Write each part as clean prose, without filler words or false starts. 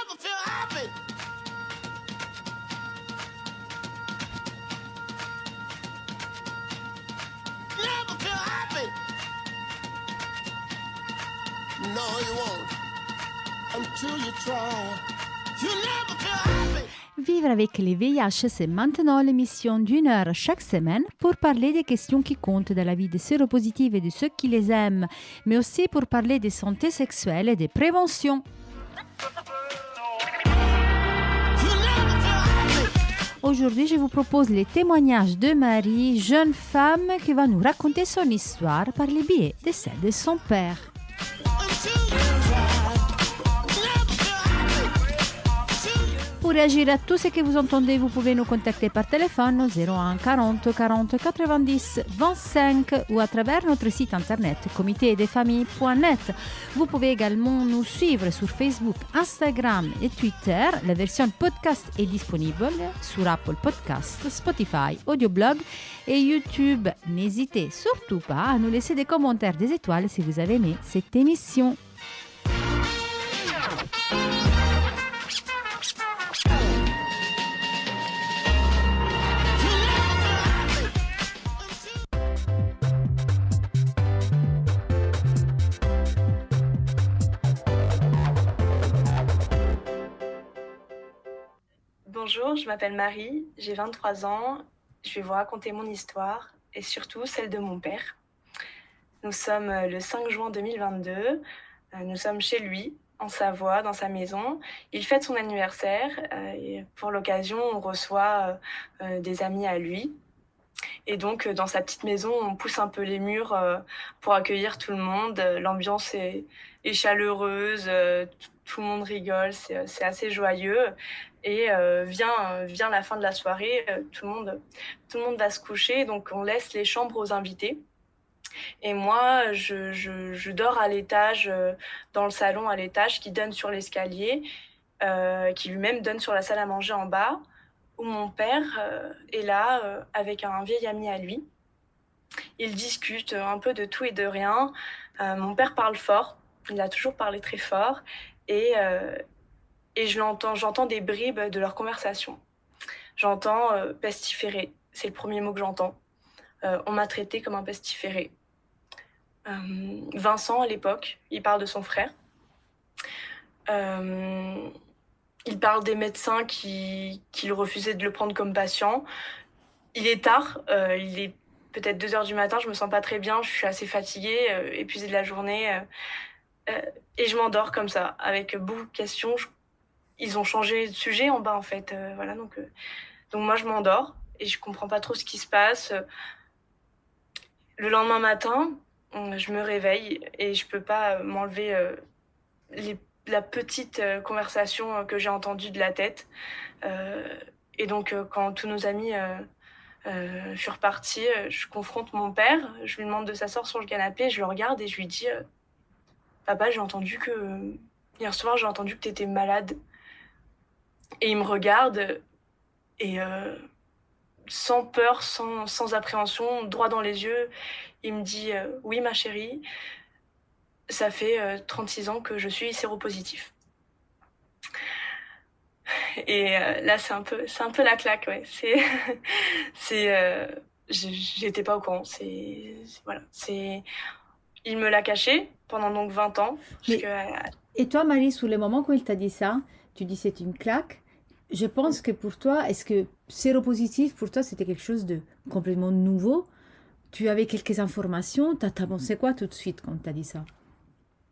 never feel happy. Never feel happy. No, you won't. Until you try. You never feel happy. Vivre avec les VIH, c'est maintenant l'émission d'une heure chaque semaine pour parler des questions qui comptent dans la vie des séropositifs et de ceux qui les aiment, mais aussi pour parler de santé sexuelle et de prévention. Aujourd'hui, je vous propose les témoignages de Marie, jeune femme qui va nous raconter son histoire par le biais de celle de son père. Pour réagir à tout ce que vous entendez, vous pouvez nous contacter par téléphone au 01 40 40 90 25 ou à travers notre site internet comitédesfamilles.net. Vous pouvez également nous suivre sur Facebook, Instagram et Twitter. La version podcast est disponible sur Apple Podcasts, Spotify, Audioblog et YouTube. N'hésitez surtout pas à nous laisser des commentaires, des étoiles si vous avez aimé cette émission. Bonjour, je m'appelle Marie, j'ai 23 ans. Je vais vous raconter mon histoire et surtout celle de mon père. Nous sommes le 5 juin 2022. Nous sommes chez lui, en Savoie, dans sa maison. Il fête son anniversaire et pour l'occasion, on reçoit des amis à lui. Et donc, dans sa petite maison, on pousse un peu les murs pour accueillir tout le monde. L'ambiance est chaleureuse, tout le monde rigole, c'est assez joyeux. Et vient la fin de la soirée, tout le monde va se coucher, donc on laisse les chambres aux invités. Et moi, je dors à l'étage, dans le salon à l'étage qui donne sur l'escalier, qui lui-même donne sur la salle à manger en bas, où mon père est là avec un vieil ami à lui. Ils discutent un peu de tout et de rien. Mon père parle fort, il a toujours parlé très fort, et j'entends des bribes de leur conversation. J'entends pestiférer, c'est le premier mot que j'entends. On m'a traité comme un pestiféré. Vincent, à l'époque, il parle de son frère. Il parle des médecins qui refusaient de le prendre comme patient. Il est tard, il est peut-être 2h du matin, je me sens pas très bien, je suis assez fatiguée, épuisée de la journée. Et je m'endors comme ça, avec beaucoup de questions. Ils ont changé de sujet en bas, en fait. Voilà, donc moi, je m'endors et je comprends pas trop ce qui se passe. Le lendemain matin, je me réveille et je peux pas m'enlever la petite conversation que j'ai entendue de la tête. Et donc, quand tous nos amis furent partis, je confronte mon père, je lui demande de s'asseoir sur le canapé, je le regarde et je lui dis « Papa, hier soir, j'ai entendu que t'étais malade. » Et il me regarde et sans peur, sans appréhension, droit dans les yeux, il me dit « Oui, ma chérie, ça fait 36 ans que je suis séropositif. » Et là, c'est un peu la claque, ouais. J'étais pas au courant. Voilà. Il me l'a caché pendant donc 20 ans. Et toi, Marie, sur le moment où il t'a dit ça, tu dis c'est une claque. Je pense que pour toi, est-ce que séropositif, pour toi, c'était quelque chose de complètement nouveau? Tu avais quelques informations, t'as pensé quoi tout de suite quand t'as dit ça?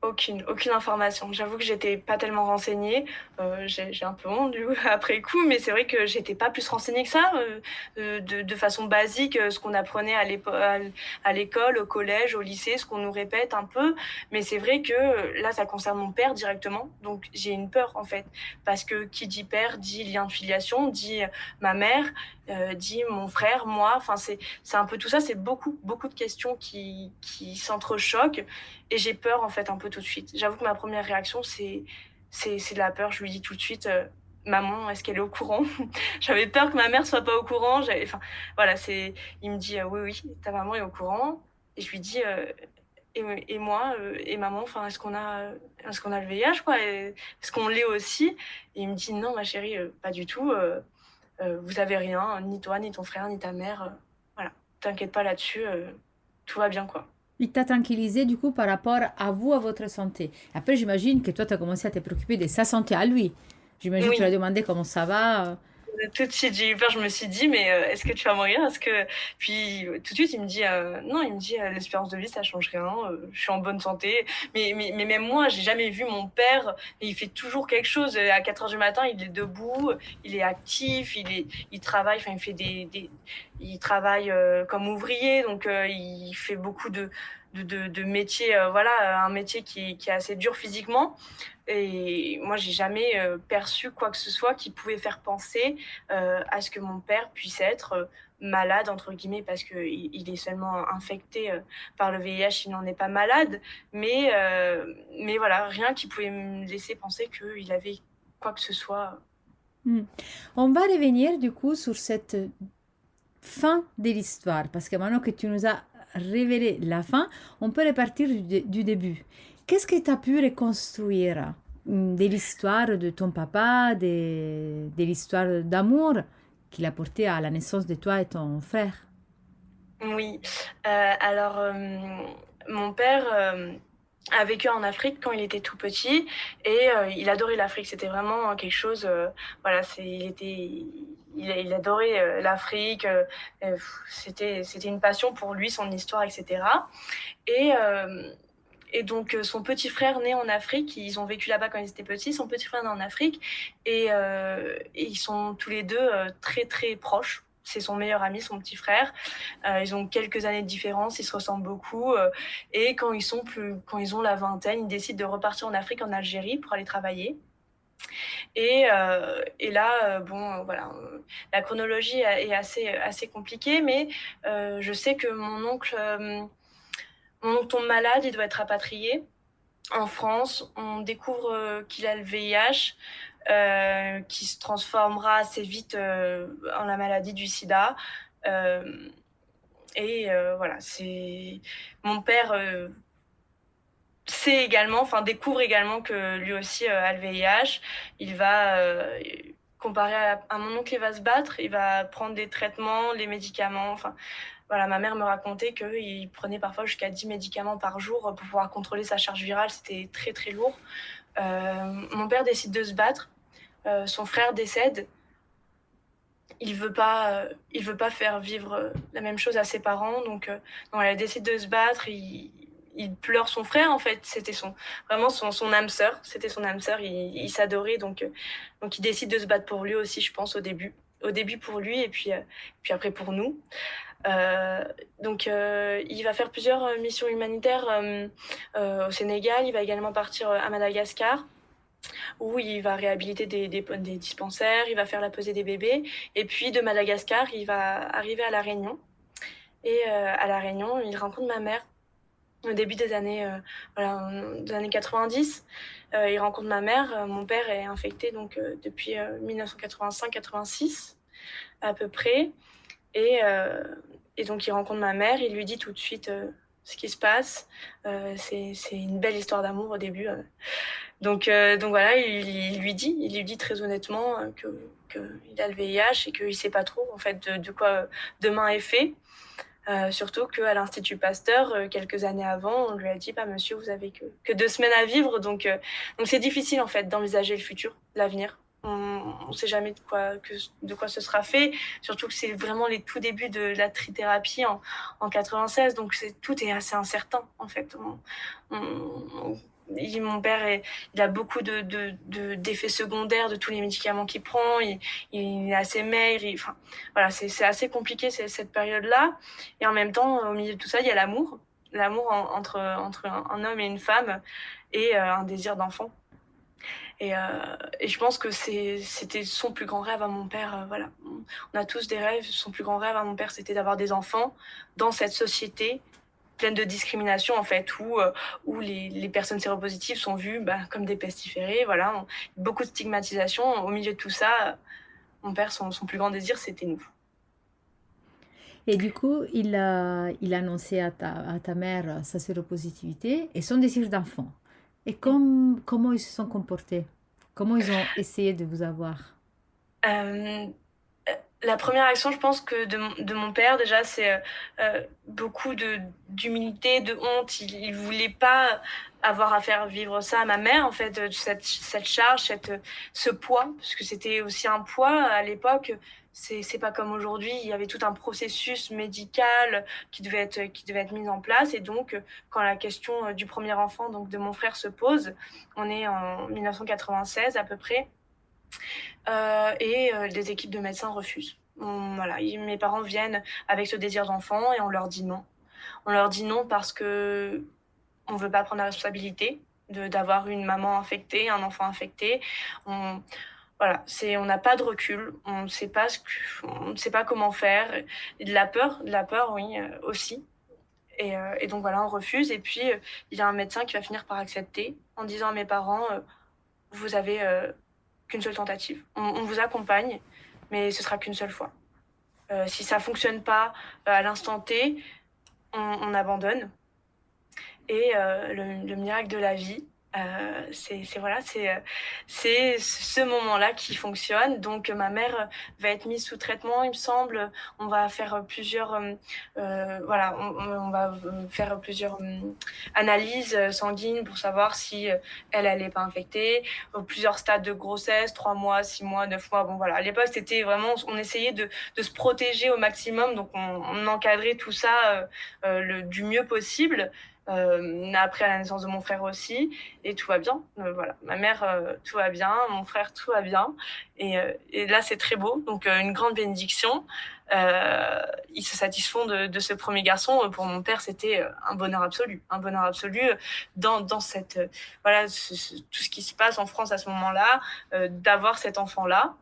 Aucune information. J'avoue que j'étais pas tellement renseignée. J'ai un peu honte du coup, après coup, mais c'est vrai que j'étais pas plus renseignée que ça. De façon basique, ce qu'on apprenait à l'école, au collège, au lycée, ce qu'on nous répète un peu. Mais c'est vrai que là, ça concerne mon père directement. Donc j'ai une peur en fait. Parce que qui dit père dit lien de filiation, dit ma mère, dit mon frère, moi. Enfin, c'est un peu tout ça. C'est beaucoup de questions qui s'entrechoquent. Et j'ai peur, en fait, un peu tout de suite. J'avoue que ma première réaction, c'est de la peur. Je lui dis tout de suite, maman, est-ce qu'elle est au courant? J'avais peur que ma mère soit pas au courant. Enfin, voilà, il me dit, oui, ta maman est au courant. Et je lui dis, et moi, et maman, enfin, est-ce qu'on a le VIH, quoi? Est-ce qu'on l'est aussi? Et il me dit: «Non, ma chérie, pas du tout, vous avez rien, ni toi, ni ton frère, ni ta mère, voilà, t'inquiète pas là-dessus, tout va bien, quoi». Il t'a tranquillisé du coup par rapport à vous, à votre santé. Après, j'imagine que toi, tu as commencé à te préoccuper de sa santé à lui. J'imagine que tu lui as Oui. demandé comment ça va. Tout de suite, j'ai eu peur, je me suis dit: «Mais, est-ce que tu vas mourir? Est-ce que» puis, tout de suite, il me dit: «Non», il me dit: «L'espérance de vie, ça change rien, je suis en bonne santé». Mais même moi, j'ai jamais vu mon père, il fait toujours quelque chose, à 4 heures du matin, il est debout, il est actif, il travaille, enfin, il fait il travaille, comme ouvrier, donc il fait beaucoup de métiers, voilà, un métier qui est assez dur physiquement. Et moi, j'ai jamais perçu quoi que ce soit qui pouvait faire penser à ce que mon père puisse être malade, entre guillemets, parce qu'il est seulement infecté par le VIH, il n'en est pas malade. Mais voilà, rien qui pouvait me laisser penser qu'il avait quoi que ce soit. Hmm. On va revenir du coup sur cette fin de l'histoire, parce que maintenant que tu nous as révélé la fin, on peut repartir du début. Qu'est-ce que tu as pu reconstruire de l'histoire de ton papa, de l'histoire d'amour qu'il a porté à la naissance de toi et ton frère? Oui, alors, mon père, a vécu en Afrique quand il était tout petit et il adorait l'Afrique. C'était vraiment quelque chose, voilà, il adorait, l'Afrique, c'était une passion pour lui, son histoire et cetera. Et hem et donc son petit frère né en Afrique, ils ont vécu là-bas quand ils étaient petits, son petit frère né en Afrique et ils sont tous les 2 très, très proches. C'est son meilleur ami, son petit frère. Ils ont quelques années de différence, ils se ressemblent beaucoup, et quand ils ont la vingtaine, ils décident de repartir en Afrique, en Algérie pour aller travailler. Et là, bon, voilà, la chronologie est assez compliquée, mais je sais que mon oncle tombe malade, il doit être rapatrié en France. On découvre qu'il a le VIH, qui se transformera assez vite en la maladie du sida. Euh, voilà, c'est mon père sait également, enfin découvre également que lui aussi a le VIH. Il va comparé à mon oncle, il va se battre, il va prendre des traitements, les médicaments. Enfin, voilà, ma mère me racontait qu'il prenait parfois jusqu'à 10 médicaments par jour pour pouvoir contrôler sa charge virale. C'était très très lourd. Mon père décide de se battre. Son frère décède. Il veut pas faire vivre la même chose à ses parents, donc elle décide de se battre. Il pleure son frère, en fait. C'était vraiment son âme sœur. C'était son âme sœur. Il s'adorait, donc il décide de se battre pour lui aussi, je pense, au début. Au début pour lui, et puis après pour nous. Euh, il va faire plusieurs missions humanitaires au Sénégal. Il va également partir à Madagascar, où il va réhabiliter des dispensaires, il va faire la pesée des bébés. Et puis de Madagascar, il va arriver à La Réunion. Et à La Réunion, il rencontre ma mère au début voilà, des années 90. Il rencontre ma mère. Mon père est infecté donc, depuis 1985-86 à peu près. Et, euh, et donc il rencontre ma mère, il lui dit tout de suite ce qui se passe. C'est une belle histoire d'amour au début. Donc voilà, il lui dit très honnêtement qu'il a le VIH et qu'il ne sait pas trop en fait de quoi demain est fait. Surtout qu'à l'Institut Pasteur, quelques années avant, on lui a dit, bah, monsieur, vous avez que 2 semaines à vivre. Donc c'est difficile en fait d'envisager le futur, l'avenir. On ne sait jamais de quoi ce sera fait, surtout que c'est vraiment les tout débuts de la trithérapie en 96, donc tout est assez incertain en fait. Mon père il a beaucoup d'effets secondaires de tous les médicaments qu'il prend, il est assez maigre, enfin, voilà, c'est assez compliqué cette période-là. Et en même temps, au milieu de tout ça, il y a l'amour entre un homme et une femme, et un désir d'enfant. Et je pense que c'était son plus grand rêve à mon père. Voilà. On a tous des rêves. Son plus grand rêve à mon père, c'était d'avoir des enfants dans cette société pleine de discrimination, en fait, où les personnes séropositives sont vues comme des pestiférés. Voilà. Beaucoup de stigmatisation. Au milieu de tout ça, mon père, son plus grand désir, c'était nous. Et du coup, il a annoncé à ta mère sa séropositivité et son désir d'enfant. Et comment ils se sont comportés? Comment ils ont essayé de vous avoir? Euh, la première action, je pense que de mon père, déjà, c'est beaucoup d'humilité, de honte. Il voulait pas avoir à faire vivre ça à ma mère, en fait, cette charge, ce poids, parce que c'était aussi un poids à l'époque. C'est pas comme aujourd'hui, il y avait tout un processus médical qui devait être mis en place. Et donc, quand la question du premier enfant, donc de mon frère, se pose, on est en 1996 à peu près, et les équipes de médecins refusent. Voilà, mes parents viennent avec ce désir d'enfant et on leur dit non. On leur dit non parce que on veut pas prendre la responsabilité d'avoir une maman infectée, un enfant infecté. On, voilà, on n'a pas de recul, on ne sait pas comment faire. Et de la peur, oui, aussi. Et donc voilà, on refuse. Et puis il y a un médecin qui va finir par accepter en disant à mes parents, vous avez qu'une seule tentative. On vous accompagne, mais ce sera qu'une seule fois. Si ça fonctionne pas à l'instant T, on abandonne. Et le miracle de la vie, voilà, c'est ce moment-là qui fonctionne. Donc ma mère va être mise sous traitement, il me semble. On va faire plusieurs, voilà, on va faire plusieurs analyses sanguines pour savoir si elle n'est pas infectée. Plusieurs stades de grossesse, 3 mois, 6 mois, 9 mois. Bon voilà, à l'époque c'était vraiment, on essayait de se protéger au maximum, donc on encadrait tout ça du mieux possible. Après la naissance de mon frère aussi, et tout va bien. Voilà, ma mère, tout va bien, mon frère, tout va bien, et là c'est très beau, donc une grande bénédiction. Ils se satisfont de ce premier garçon. Pour mon père, c'était un bonheur absolu dans cette voilà tout ce qui se passe en France à ce moment-là, d'avoir cet enfant-là.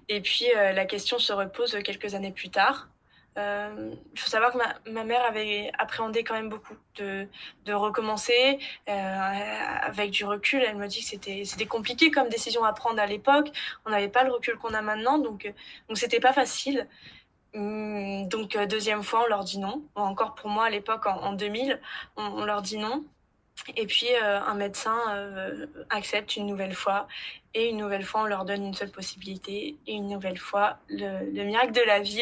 Et puis la question se repose quelques années plus tard. Il faut savoir que ma mère avait appréhendé quand même beaucoup de recommencer. Avec du recul, elle me dit que c'était compliqué comme décision à prendre à l'époque. On n'avait pas le recul qu'on a maintenant, donc c'était pas facile. Donc deuxième fois, on leur dit non. Encore pour moi à l'époque, en 2000, on leur dit non. Et puis un médecin accepte une nouvelle fois. Et une nouvelle fois, on leur donne une seule possibilité. Et une nouvelle fois, le miracle de la vie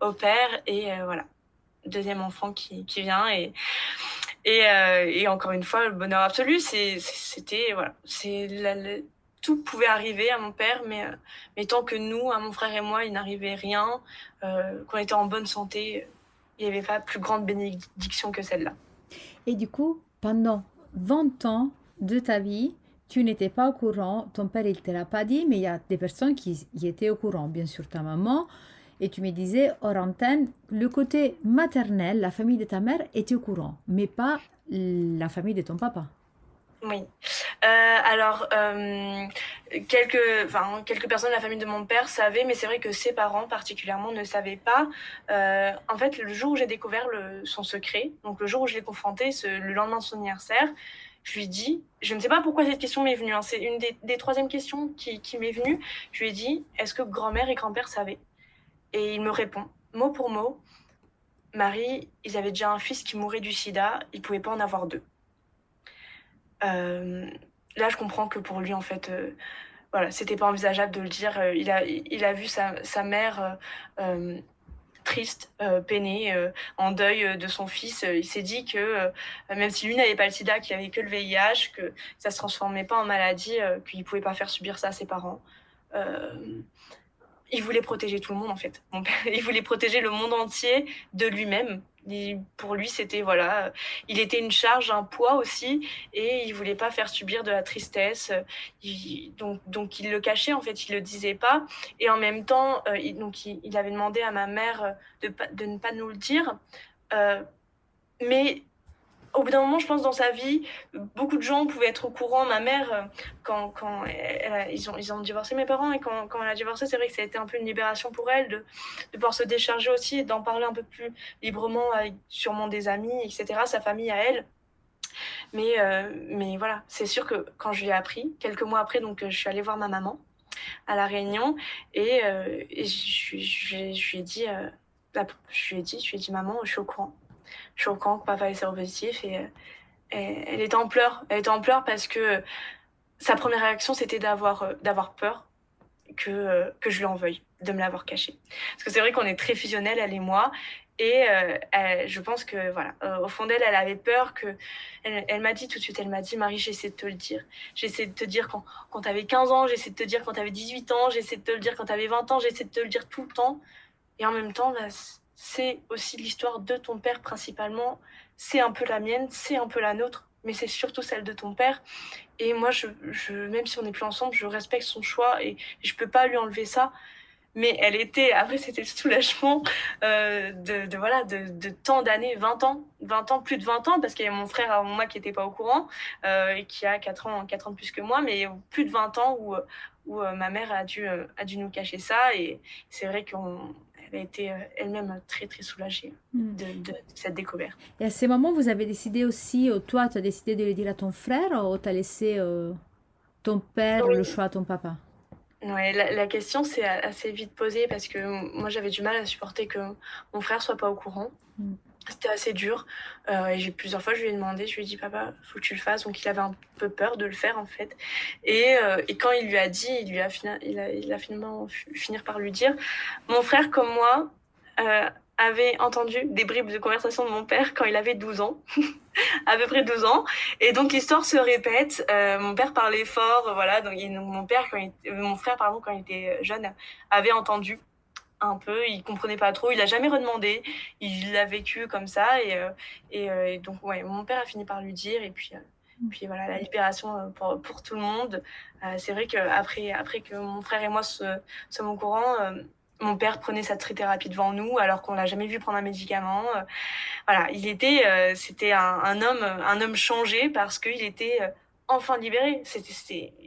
opère. Et voilà, deuxième enfant qui vient. Et encore une fois, le bonheur absolu, c'était... Voilà, tout pouvait arriver à mon père, mais tant que nous, à mon frère et moi, il n'arrivait rien, qu'on était en bonne santé, il n'y avait pas plus grande bénédiction que celle-là. Et du coup, pendant 20 ans de ta vie, tu n'étais pas au courant, ton père il te l'a pas dit, mais il y a des personnes qui y étaient au courant, bien sûr ta maman, et tu me disais hors antenne, le côté maternel, la famille de ta mère était au courant, mais pas la famille de ton papa. Oui. Alors, quelques personnes de la famille de mon père savaient, mais c'est vrai que ses parents particulièrement ne savaient pas. En fait, le jour où j'ai découvert son secret, donc le jour où je l'ai confronté, le lendemain de son anniversaire, je lui ai dit, je ne sais pas pourquoi cette question m'est venue, hein, c'est une des troisièmes questions qui m'est venue. Je lui ai dit, est-ce que grand-mère et grand-père savaient? Et il me répond, mot pour mot, Marie, ils avaient déjà un fils qui mourait du sida, ils ne pouvaient pas en avoir deux. Là, je comprends que pour lui, en fait, voilà, c'était pas envisageable de le dire. Il a vu sa mère triste, peinée, en deuil de son fils. Il s'est dit que même si lui n'avait pas le sida, qu'il avait que le VIH, que ça se transformait pas en maladie, qu'il pouvait pas faire subir ça à ses parents. Il voulait protéger tout le monde, en fait. Mon père, il voulait protéger le monde entier de lui-même. Pour lui, c'était, voilà, il était une charge, un poids aussi, et il voulait pas faire subir de la tristesse. Donc il le cachait, en fait, il le disait pas. Et en même temps, il avait demandé à ma mère de ne pas nous le dire. Mais au bout d'un moment, je pense, dans sa vie, beaucoup de gens pouvaient être au courant. Ma mère, quand ils ont divorcé, mes parents, et quand elle a divorcé, c'est vrai que ça a été un peu une libération pour elle de pouvoir se décharger aussi et d'en parler un peu plus librement avec sûrement des amis, etc., sa famille à elle. Mais voilà, c'est sûr que quand je lui ai appris, quelques mois après, donc je suis allée voir ma maman à La Réunion, et je lui ai dit... je lui ai dit: «Maman, je suis au courant. Je suis au courant que papa est séropositif» et elle était en pleurs. Elle était en pleurs parce que sa première réaction, c'était d'avoir peur que je lui en veuille de me l'avoir caché. Parce que c'est vrai qu'on est très fusionnels, elle et moi, et je pense que voilà, au fond d'elle, elle avait peur que elle m'a dit tout de suite, elle m'a dit: «Marie, j'essaie de te le dire. J'essaie de te dire quand tu avais 15 ans, j'essaie de te dire quand tu avais 18 ans, j'essaie de te le dire quand tu avais 20 ans, j'essaie de te le dire tout le temps et en même temps, bah, c'est aussi l'histoire de ton père principalement. C'est un peu la mienne, c'est un peu la nôtre, mais c'est surtout celle de ton père et moi même si on n'est plus ensemble, je respecte son choix et je peux pas lui enlever ça. Mais elle était après c'était le soulagement, voilà, de tant d'années, 20 ans, plus de 20 ans parce qu'il y a mon frère avant moi qui était pas au courant, et qui a 4 ans de plus que moi, mais plus de 20 ans où ma mère a dû nous cacher ça et c'est vrai qu'elle a été, elle-même très, très soulagée Mm. de cette découverte. Et à ces moments, vous avez décidé aussi, toi, tu as décidé de le dire à ton frère ou tu as laissé ton père le Oui. choix à ton papa? Ouais, la question s'est assez vite posée parce que moi j'avais du mal à supporter que mon frère soit pas au courant. Mm. C'était assez dur, et j'ai plusieurs fois je lui ai demandé, je lui ai dit: «Papa, faut que tu le fasses», donc il avait un peu peur de le faire en fait et quand il lui a dit, il a finalement finir par lui dire. Mon frère comme moi, avait entendu des bribes de conversation de mon père quand il avait 12 ans, à peu près 12 ans et donc l'histoire se répète, mon père parlait fort, voilà donc mon frère pardon, quand il était jeune, avait entendu un peu, il comprenait pas trop, il a jamais redemandé, il l'a vécu comme ça et donc ouais, mon père a fini par lui dire et puis voilà, la libération, pour tout le monde. C'est vrai qu'après que mon frère et moi sommes au courant, mon père prenait sa trithérapie devant nous alors qu'on l'a jamais vu prendre un médicament, voilà, c'était un homme changé parce qu'il était, enfin libéré.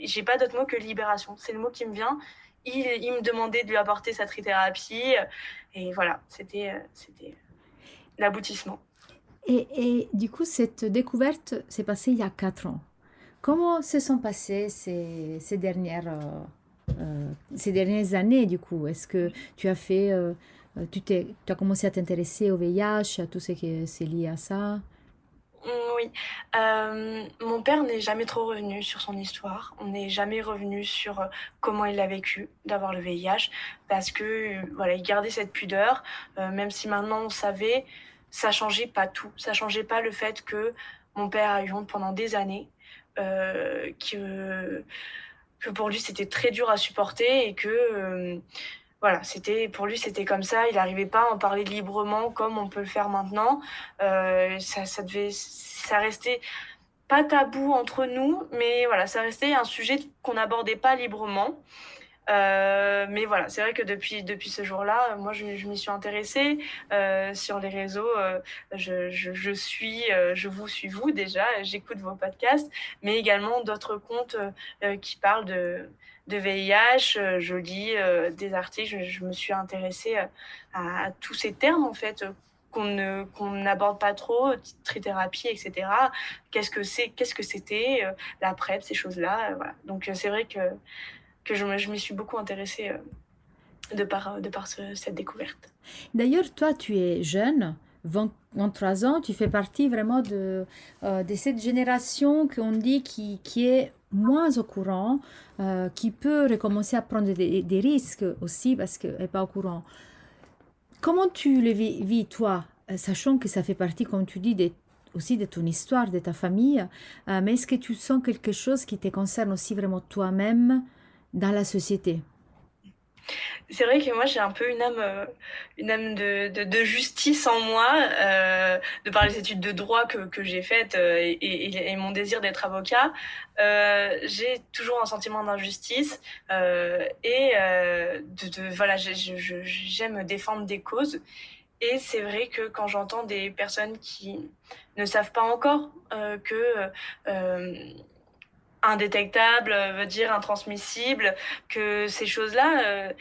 J'ai pas d'autre mot que libération. C'est le mot qui me vient. Il me demandait de lui apporter sa trithérapie, et voilà, c'était l'aboutissement. Et du coup, cette découverte s'est passée il y a 4 ans. Comment se sont passées ces dernières années, du coup? Est-ce que tu as fait, tu as commencé à t'intéresser au VIH, à tout ce qui c'est lié à ça? Oui, mon père n'est jamais trop revenu sur son histoire. On n'est jamais revenu sur, comment il l'a vécu d'avoir le VIH parce que, voilà, il gardait cette pudeur, même si maintenant on savait, ça changeait pas tout. Ça changeait pas le fait que mon père a eu honte pendant des années, que pour lui c'était très dur à supporter et que, voilà, pour lui, c'était comme ça. Il n'arrivait pas à en parler librement comme on peut le faire maintenant. Ça restait pas tabou entre nous, mais voilà, ça restait un sujet qu'on n'abordait pas librement. Mais voilà, c'est vrai que depuis ce jour-là, moi, je m'y suis intéressée. Sur les réseaux, je vous suis vous déjà, j'écoute vos podcasts, mais également d'autres comptes qui parlent de VIH. Je lis des articles, je me suis intéressée à tous ces termes en fait. Qu'on n'aborde pas trop, trithérapie, etc. Qu'est-ce que c'était, la PrEP, ces choses-là, voilà. Donc c'est vrai que je m'y suis beaucoup intéressée de par cette découverte. D'ailleurs, toi, tu es jeune, 23 ans, tu fais partie vraiment de cette génération qu'on dit qui est moins au courant, qui peut recommencer à prendre des risques aussi parce qu'elle n'est pas au courant. Comment tu le vis, toi, sachant que ça fait partie, comme tu dis, aussi de ton histoire, de ta famille, mais est-ce que tu sens quelque chose qui te concerne aussi vraiment toi-même dans la société? C'est vrai que moi j'ai un peu une âme de justice en moi, de par les études de droit que j'ai faites, et mon désir d'être avocat. J'ai toujours un sentiment d'injustice, et voilà, j'aime défendre des causes et c'est vrai que quand j'entends des personnes qui ne savent pas encore, que, indétectable, veut dire intransmissible, que ces choses-là,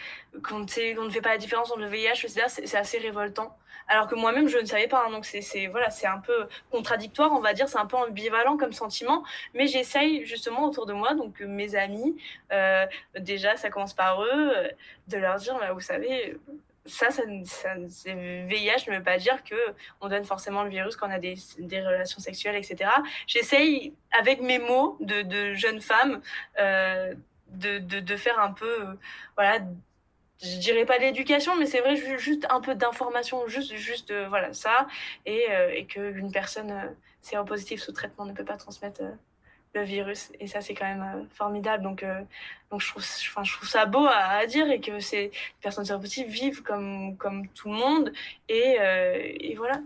qu'on ne fait pas la différence entre le VIH, le sida, c'est assez révoltant. Alors que moi-même, je ne savais pas, hein, donc voilà, c'est un peu contradictoire, on va dire, c'est un peu ambivalent comme sentiment, mais j'essaye justement autour de moi, donc mes amis, déjà, ça commence par eux, de leur dire: «Bah, vous savez, VIH ne veut pas dire qu'on donne forcément le virus quand on a des relations sexuelles, etc. J'essaye, avec mes mots de jeune femme, de faire un peu, voilà, je dirais pas l'éducation, mais c'est vrai, juste un peu d'information, voilà, ça, et qu'une personne séropositive sous traitement ne peut pas transmettre le virus. Et ça, c'est quand même formidable. Donc je trouve ça beau à dire, et que les personnes séropositives vivent comme tout le monde. Et voilà.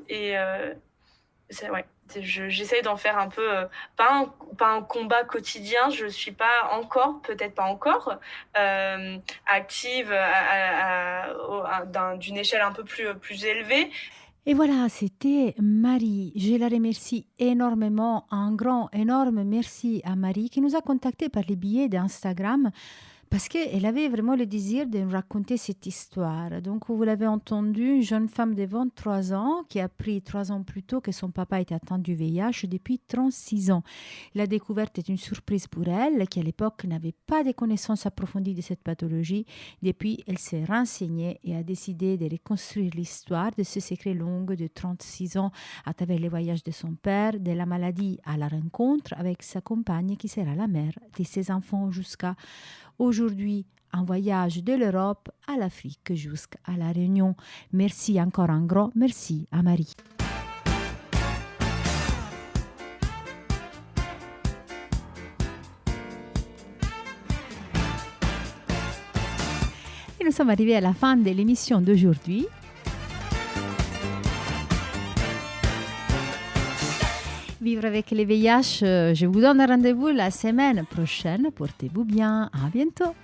Ouais. J'essaye d'en faire un peu, pas un combat quotidien. Je suis pas encore, peut-être pas encore, active d'une échelle un peu plus élevée. Et voilà, c'était Marie. Je la remercie énormément. Un grand, énorme merci à Marie qui nous a contactés par les billets d'Instagram parce qu'elle avait vraiment le désir de nous raconter cette histoire. Donc, vous l'avez entendu, une jeune femme de 23 ans qui a appris 3 ans plus tôt que son papa était atteint du VIH depuis 36 ans. La découverte est une surprise pour elle, qui à l'époque n'avait pas de connaissances approfondies de cette pathologie. Depuis, elle s'est renseignée et a décidé de reconstruire l'histoire de ce secret long de 36 ans à travers les voyages de son père, de la maladie à la rencontre avec sa compagne qui sera la mère de ses enfants jusqu'à aujourd'hui, un voyage de l'Europe à l'Afrique jusqu'à la Réunion. Merci encore un grand merci à Marie. Et nous sommes arrivés à la fin de l'émission d'aujourd'hui. Vivre avec les VIH, je vous donne rendez-vous la semaine prochaine. Portez-vous bien. À bientôt.